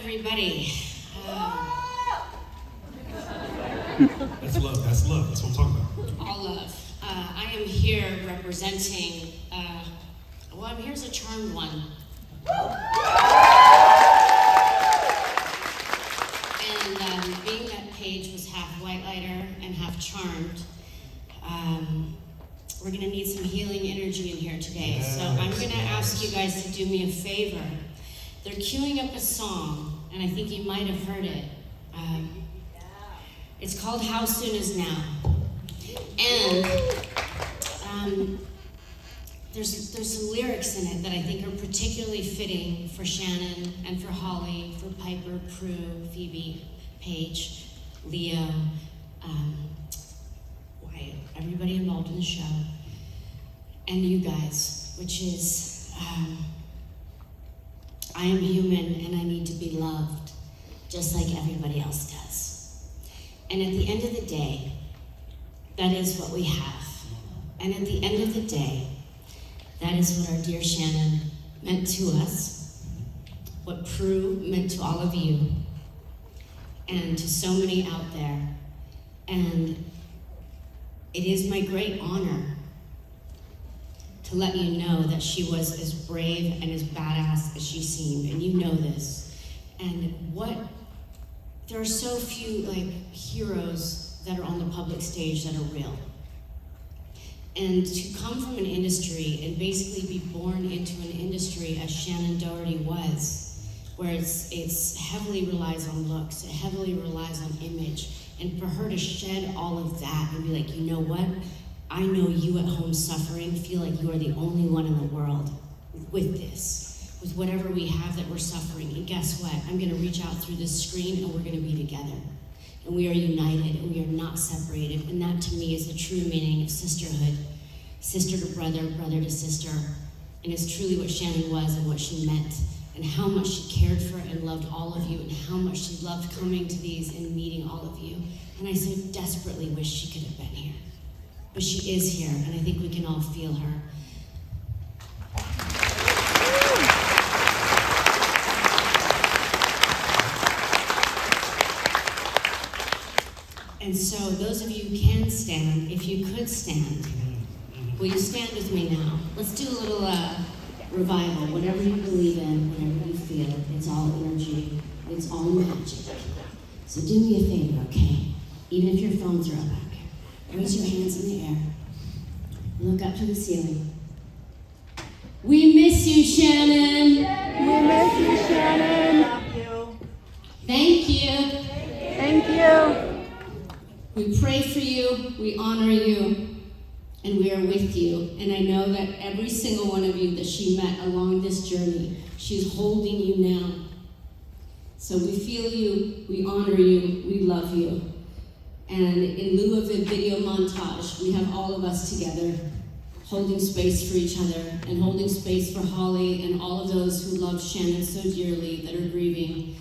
everybody. That's love, that's love, that's what I'm talking about. All love. I am here representing, I'm here as a charmed one. And being that Paige was half white lighter and half charmed, we're gonna need some healing energy in here today. So I'm gonna ask you guys to do me a favor. They're queuing up a song, and I think you might have heard it. It's called How Soon Is Now. And there's some lyrics in it that I think are particularly fitting for Shannon and for Holly, for Piper, Prue, Phoebe, Paige, Leo, Wyatt, everybody involved in the show, and you guys, which is, I am human and I need to be loved just like everybody else does. And at the end of the day, that is what we have. And at the end of the day, that is what our dear Shannon meant to us, what Prue meant to all of you, and to so many out there. And it is my great honor to let you know that she was as brave and as badass as she seemed, and you know this. And there are so few heroes that are on the public stage that are real. And to come from an industry and basically be born into an industry as Shannon Doherty was, where it's heavily relies on looks, it heavily relies on image, and for her to shed all of that and be like, you know what? I know you at home suffering feel like you are the only one in the world with this, with whatever we have that we're suffering. And guess what? I'm gonna reach out through this screen and we're gonna be together. And we are united and we are not separated. And that to me is the true meaning of sisterhood. Sister to brother, brother to sister. And it's truly what Shannon was and what she meant, and how much she cared for and loved all of you, and how much she loved coming to these and meeting all of you. And I so desperately wish she could have been here. But she is here, and I think we can all feel her. And so those of you who can stand, if you could stand, will you stand with me now? Let's do a little revival. Whatever you believe in, whatever you feel, it's all energy, it's all magic. So do me a favor, okay? Even if your phones are up back here, raise your hands in the air. Look up to the ceiling. We miss you, Shannon. We miss you, Shannon. Love you. Thank you. Thank you. We pray for you, we honor you, and we are with you. And I know that every single one of you that she met along this journey, she's holding you now. So we feel you, we honor you, we love you. And in lieu of a video montage, we have all of us together, holding space for each other, and holding space for Holly and all of those who love Shannon so dearly, that are grieving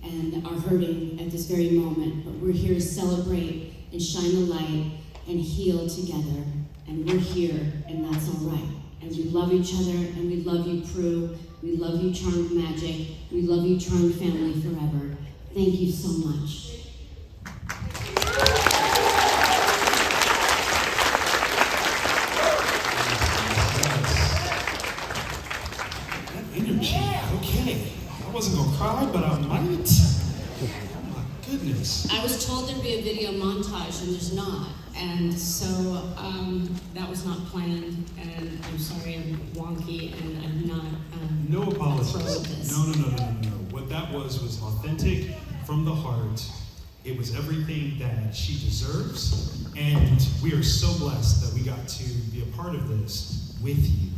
and are hurting at this very moment. But we're here to celebrate and shine the light and heal together. And we're here, and that's all right. And we love each other, and we love you, Prue. We love you, Charmed Magic. We love you, Charmed Family, forever. Thank you so much. That energy, okay. I wasn't gonna cry, but I might. Oh my goodness. I was told there'd be a video montage, and there's not. And so that was not planned, and I'm sorry I'm wonky, and I'm not No apologies. pro with this. No. What that was authentic from the heart. It was everything that she deserves, and we are so blessed that we got to be a part of this with you.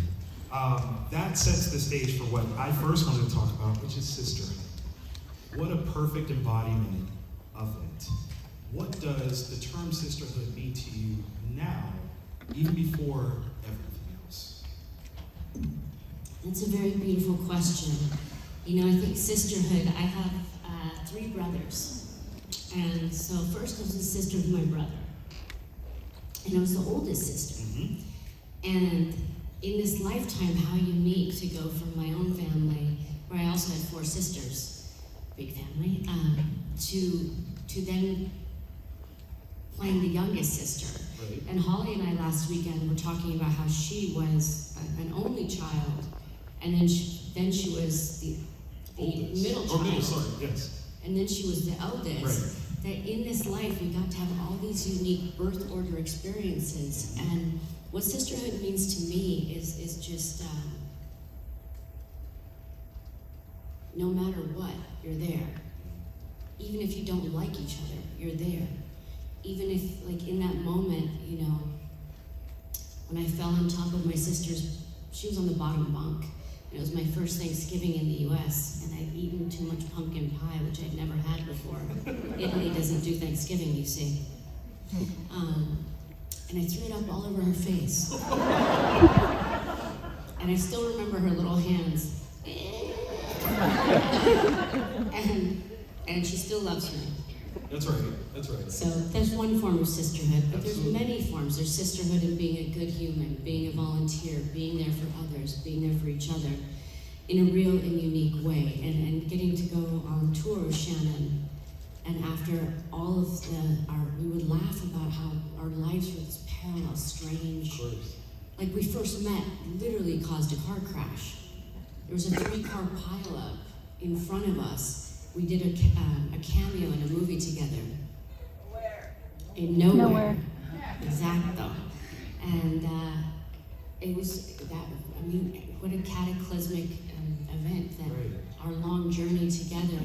That sets the stage for what I first wanted to talk about, which is sisterhood. What a perfect embodiment of it. What does the term sisterhood mean to you now, even before everything else? That's a very beautiful question. You know, I think sisterhood, I have 3 brothers. And so first I was the sister of my brother. And I was the oldest sister. Mm-hmm. And in this lifetime, how unique to go from my own family, where I also had 4 sisters, big family, to then playing the youngest sister. Right. And Holly and I last weekend were talking about how she was an only child, and then she was the Oldest. middle Or child, middle, sorry, yes. and then she was the eldest. Right. That in this life we got to have all these unique birth order experiences, and what sisterhood means to me is just no matter what, you're there. Even if you don't like each other, you're there. Even if, like, in that moment, you know, when I fell on top of my sister's, she was on the bottom bunk. And it was my first Thanksgiving in the US, and I'd eaten too much pumpkin pie, which I'd never had before. Italy doesn't do Thanksgiving, you see. And I threw it up all over her face. And I still remember her little hands. And she still loves me. That's right, that's right. So there's one form of sisterhood, but Absolutely. there's many forms. There's sisterhood in being a good human, being a volunteer, being there for others, being there for each other in a real and unique way. And getting to go on tour with Shannon, and after all of we would laugh about how our lives were this parallel, strange. Of course. Like we first met, literally caused a car crash. There was a 3-car pileup in front of us. We did a cameo in a movie together. Where? In nowhere. Nowhere. Exacto. And it was that, I mean, what a cataclysmic event that Right. our long journey together,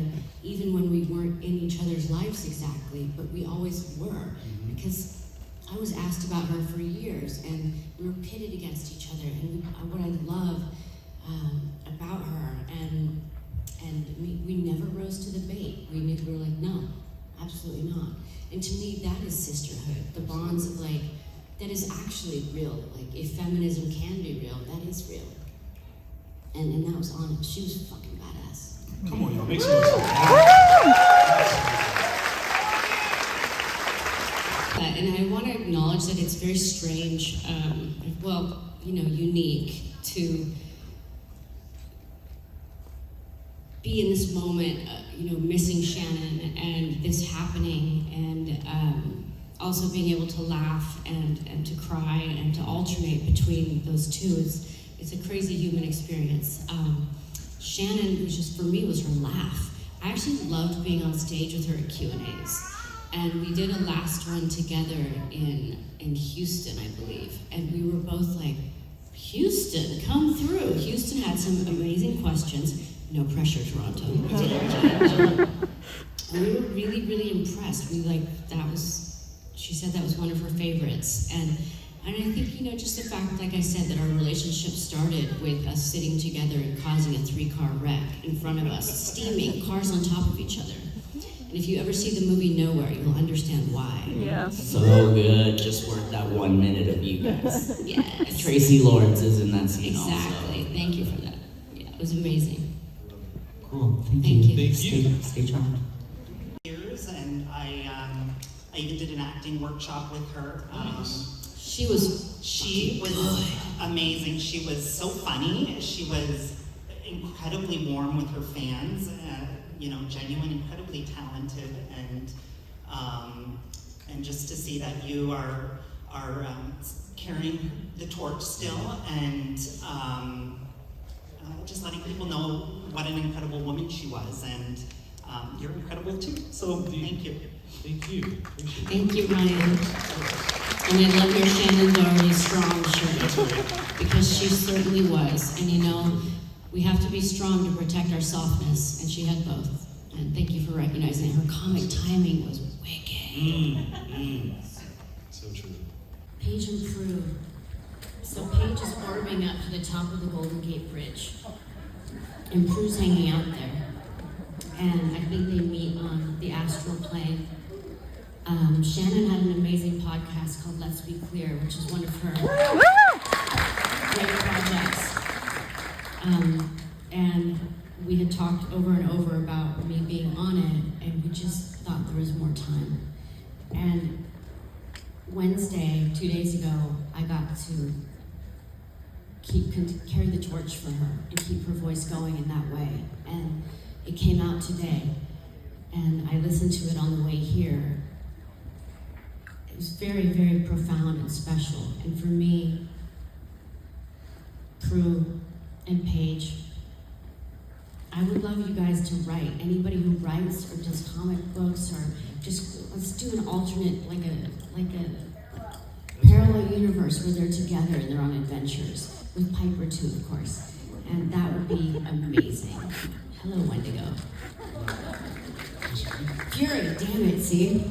even when we weren't in each other's lives exactly, but we always were. Because I was asked about her for years, and we were pitted against each other. And what I love about her, and we never rose to the bait. We were like, no, absolutely not. And to me, that is sisterhood. The bonds of like, that is actually real. Like, if feminism can be real, that is real. And that was on it. She was fucking badass. Come on, y'all, make some noise. And I want to acknowledge that it's very strange, unique to be in this moment, missing Shannon and this happening, and also being able to laugh and to cry and to alternate between those two. It's a crazy human experience. Shannon was just, for me, was her laugh. I actually loved being on stage with her at Q&As. And we did a last one together in Houston, I believe. And we were both like, Houston, come through. Houston had some amazing questions. No pressure, Toronto. And we were really, really impressed. She said that was one of her favorites. And I think, just the fact, like I said, that our relationship started with us sitting together and causing a 3-car wreck in front of us, steaming, cars on top of each other. And if you ever see the movie Nowhere, you'll understand why. Yeah. So good, just worth that 1 minute of you guys. Yes. Tracy Lawrence is in that scene Exactly. also. Thank you for that. Yeah, it was amazing. Cool, thank Thank you. you. Thank you. Stay charmed. Years, and I even did an acting workshop with her. She was Amazing. She was so funny. She was incredibly warm with her fans. Genuine, incredibly talented, and just to see that you are carrying the torch still, and just letting people know what an incredible woman she was, and you're incredible too. So thank you. Thank you. Appreciate it. Thank you, Ryan. And I love your Shannon Doherty strong shirt, because she certainly was. And we have to be strong to protect our softness, and she had both. And thank you for recognizing her comic timing was wicked. So true. Paige and Prue. So Paige is orbing up to the top of the Golden Gate Bridge, and Prue's hanging out there. And I think they meet on the astral plane. Shannon had an amazing podcast called Let's Be Clear, which is one of her great projects. And we had talked over and over about me being on it, and we just thought there was more time. And Wednesday, 2 days ago, I got to carry the torch for her and keep her voice going in that way. And It came out today, and I listened to it on the way here. It was very, very profound and special. And for me, Prue and Paige, I would love you guys to write. Anybody who writes or does comic books, or just let's do an alternate, like a parallel universe where they're together and they're on adventures with Piper too, of course. And that would be amazing. Hello, Wendigo. Fury, damn it, see?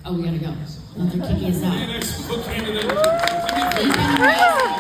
Oh, we gotta go. Oh, they're kicking us out. Next book candidate. Leave and rise.